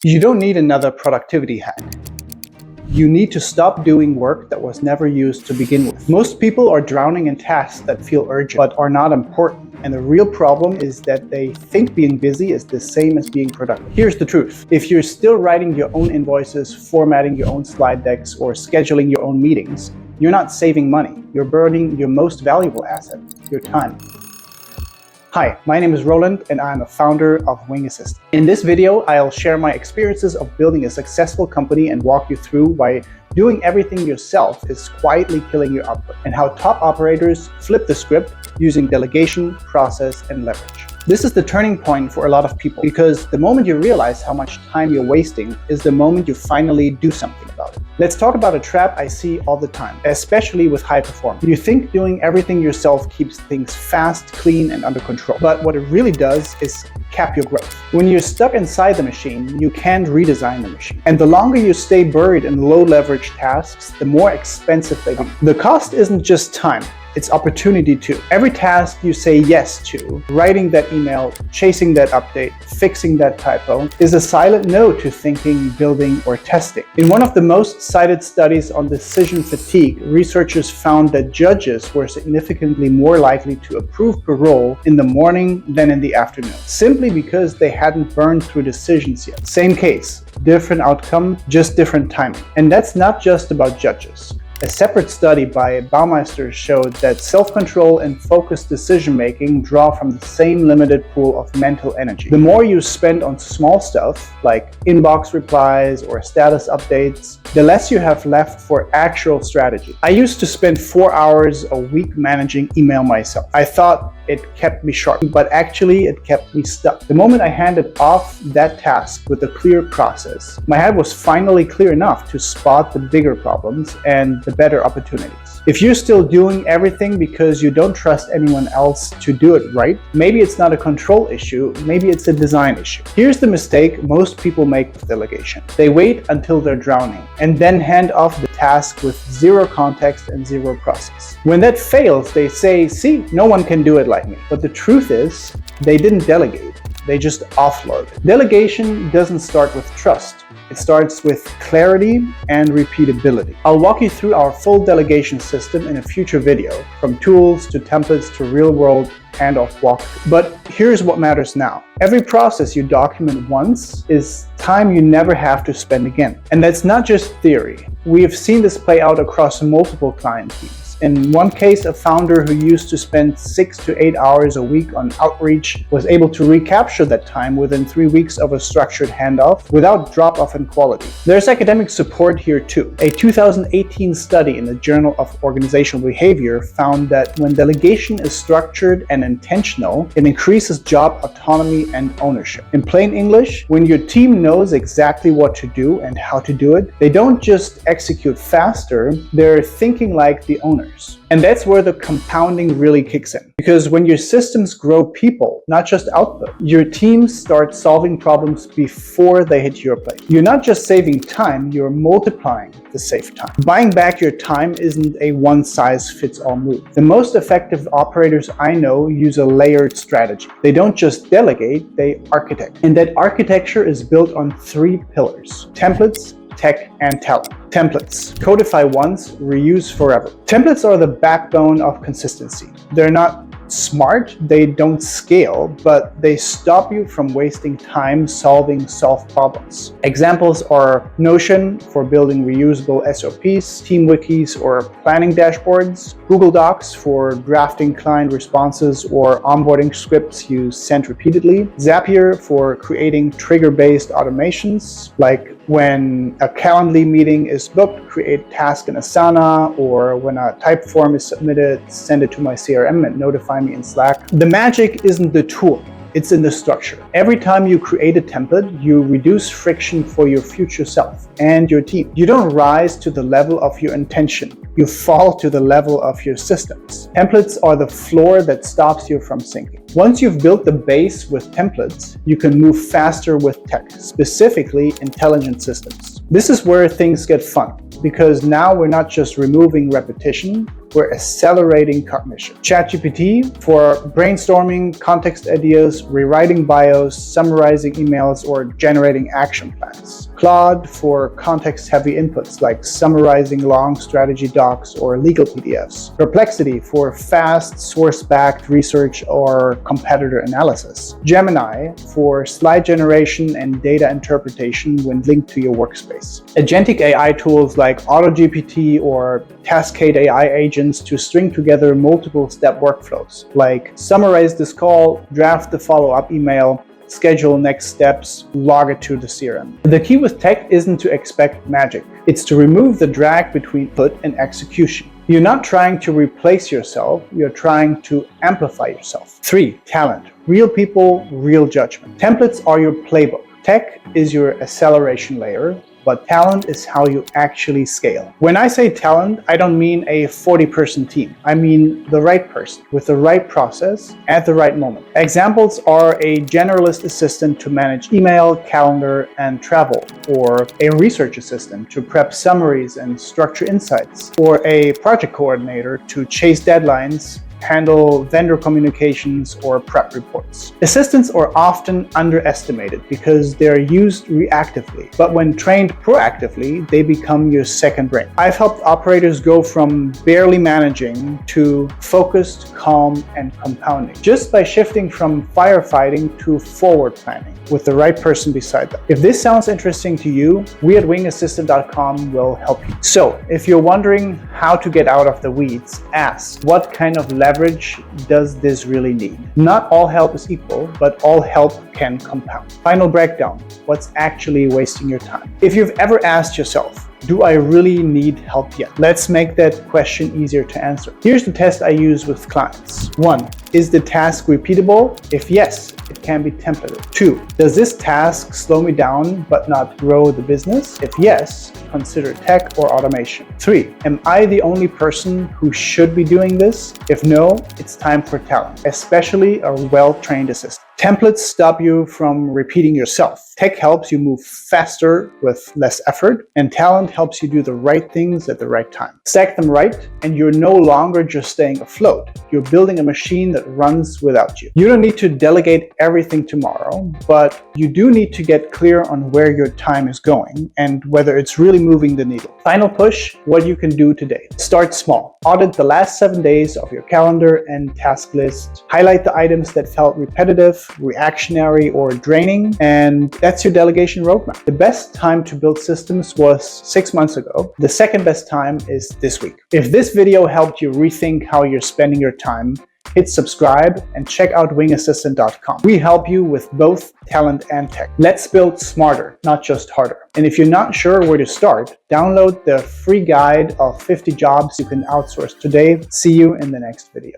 You don't need another productivity hack. You need to stop doing work that was never used to begin with. Most people are drowning in tasks that feel urgent but are not important. And the real problem is that they think being busy is the same as being productive. Here's the truth. If you're still writing your own invoices, formatting your own slide decks, or scheduling your own meetings, you're not saving money. You're burning your most valuable asset, your time. Hi, my name is Roland and I'm a founder of Wing Assist. In this video, I'll share my experiences of building a successful company and walk you through why doing everything yourself is quietly killing your output, and how top operators flip the script using delegation, process, and leverage. This is the turning point for a lot of people, because the moment you realize how much time you're wasting is the moment you finally do something about it. Let's talk about a trap I see all the time, especially with high performers. You think doing everything yourself keeps things fast, clean, and under control. But what it really does is cap your growth. When you're stuck inside the machine, you can't redesign the machine. And the longer you stay buried in low leverage tasks, the more expensive they become. The cost isn't just time. It's opportunity too. Every task you say yes to, writing that email, chasing that update, fixing that typo, is a silent no to thinking, building, or testing. In one of the most cited studies on decision fatigue, researchers found that judges were significantly more likely to approve parole in the morning than in the afternoon, simply because they hadn't burned through decisions yet. Same case, different outcome, just different timing. And that's not just about judges. A separate study by Baumeister showed that self-control and focused decision-making draw from the same limited pool of mental energy. The more you spend on small stuff, like inbox replies or status updates, the less you have left for actual strategy. I used to spend 4 hours a week managing email myself. I thought it kept me sharp, but actually it kept me stuck. The moment I handed off that task with a clear process, my head was finally clear enough to spot the bigger problems and the better opportunities. If you're still doing everything because you don't trust anyone else to do it right, maybe it's not a control issue, maybe it's a design issue. Here's the mistake most people make with delegation. They wait until they're drowning and then hand off the task with zero context and zero process. When that fails, they say, see, no one can do it like me. But the truth is, they didn't delegate. They just offload. Delegation doesn't start with trust. It starts with clarity and repeatability. I'll walk you through our full delegation system in a future video, from tools to templates to real-world handoff walkthrough. But here's what matters now. Every process you document once is time you never have to spend again. And that's not just theory. We have seen this play out across multiple client teams. In one case, a founder who used to spend 6 to 8 hours a week on outreach was able to recapture that time within 3 weeks of a structured handoff without drop-off in quality. There's academic support here too. A 2018 study in the Journal of Organizational Behavior found that when delegation is structured and intentional, it increases job autonomy and ownership. In plain English, when your team knows exactly what to do and how to do it, they don't just execute faster, they're thinking like the owners. And that's where the compounding really kicks in. Because when your systems grow people, not just output, your teams start solving problems before they hit your plate. You're not just saving time, you're multiplying the saved time. Buying back your time isn't a one-size-fits-all move. The most effective operators I know use a layered strategy. They don't just delegate, they architect. And that architecture is built on 3 pillars: templates, tech, and talent. Templates. Codify once, reuse forever. Templates are the backbone of consistency. They're not smart, they don't scale, but they stop you from wasting time solving solved problems. Examples are Notion for building reusable SOPs, team wikis or planning dashboards, Google Docs for drafting client responses or onboarding scripts you send repeatedly, Zapier for creating trigger-based automations, like when a Calendly meeting is booked, create task in Asana, or when a type form is submitted, send it to my CRM and notify me in Slack. The magic isn't the tool, it's in the structure. Every time you create a template, you reduce friction for your future self and your team. You don't rise to the level of your intention. You fall to the level of your systems. Templates are the floor that stops you from sinking. Once you've built the base with templates, you can move faster with tech, specifically intelligent systems. This is where things get fun, because now we're not just removing repetition, we're accelerating cognition. ChatGPT for brainstorming context ideas, rewriting bios, summarizing emails, or generating action plans. Claude for context-heavy inputs like summarizing long strategy docs or legal PDFs. Perplexity for fast, source-backed research or competitor analysis. Gemini for slide generation and data interpretation when linked to your workspace. Agentic AI tools like AutoGPT or Cascade AI agents to string together multiple step workflows, like summarize this call, draft the follow-up email, schedule next steps, log it to the CRM. The key with tech isn't to expect magic. It's to remove the drag between input and execution. You're not trying to replace yourself, you're trying to amplify yourself. 3. Talent. Real people, real judgment. Templates are your playbook. Tech is your acceleration layer, but talent is how you actually scale. When I say talent, I don't mean a 40-person team. I mean the right person with the right process at the right moment. Examples are a generalist assistant to manage email, calendar, and travel, or a research assistant to prep summaries and structure insights, or a project coordinator to chase deadlines, handle vendor communications, or prep reports. Assistants are often underestimated because they're used reactively, but when trained proactively, they become your second brain. I've helped operators go from barely managing to focused, calm, and compounding, just by shifting from firefighting to forward planning with the right person beside them. If this sounds interesting to you, we at wingassistant.com will help you. So, if you're wondering how to get out of the weeds, ask, what kind of leverage does this really need? Not all help is equal, but all help can compound. Final breakdown: what's actually wasting your time? If you've ever asked yourself, do I really need help yet? Let's make that question easier to answer. Here's the test I use with clients. 1. Is the task repeatable? If yes, it can be templated. 2. Does this task slow me down but not grow the business? If yes, consider tech or automation. 3. Am I the only person who should be doing this? If no, it's time for talent, especially a well-trained assistant. Templates stop you from repeating yourself. Tech helps you move faster with less effort, and talent helps you do the right things at the right time. Stack them right, and you're no longer just staying afloat. You're building a machine that runs without you. You don't need to delegate everything tomorrow, but you do need to get clear on where your time is going and whether it's really moving the needle. Final push: what you can do today. Start small. Audit the last 7 days of your calendar and task list. Highlight the items that felt repetitive, reactionary, or draining, and that's your delegation roadmap. The best time to build systems was 6 months ago. The second best time is this week. If this video helped you rethink how you're spending your time, hit subscribe and check out wingassistant.com. We help you with both talent and tech. Let's build smarter, not just harder. And if you're not sure where to start, download the free guide of 50 jobs you can outsource today. See you in the next video.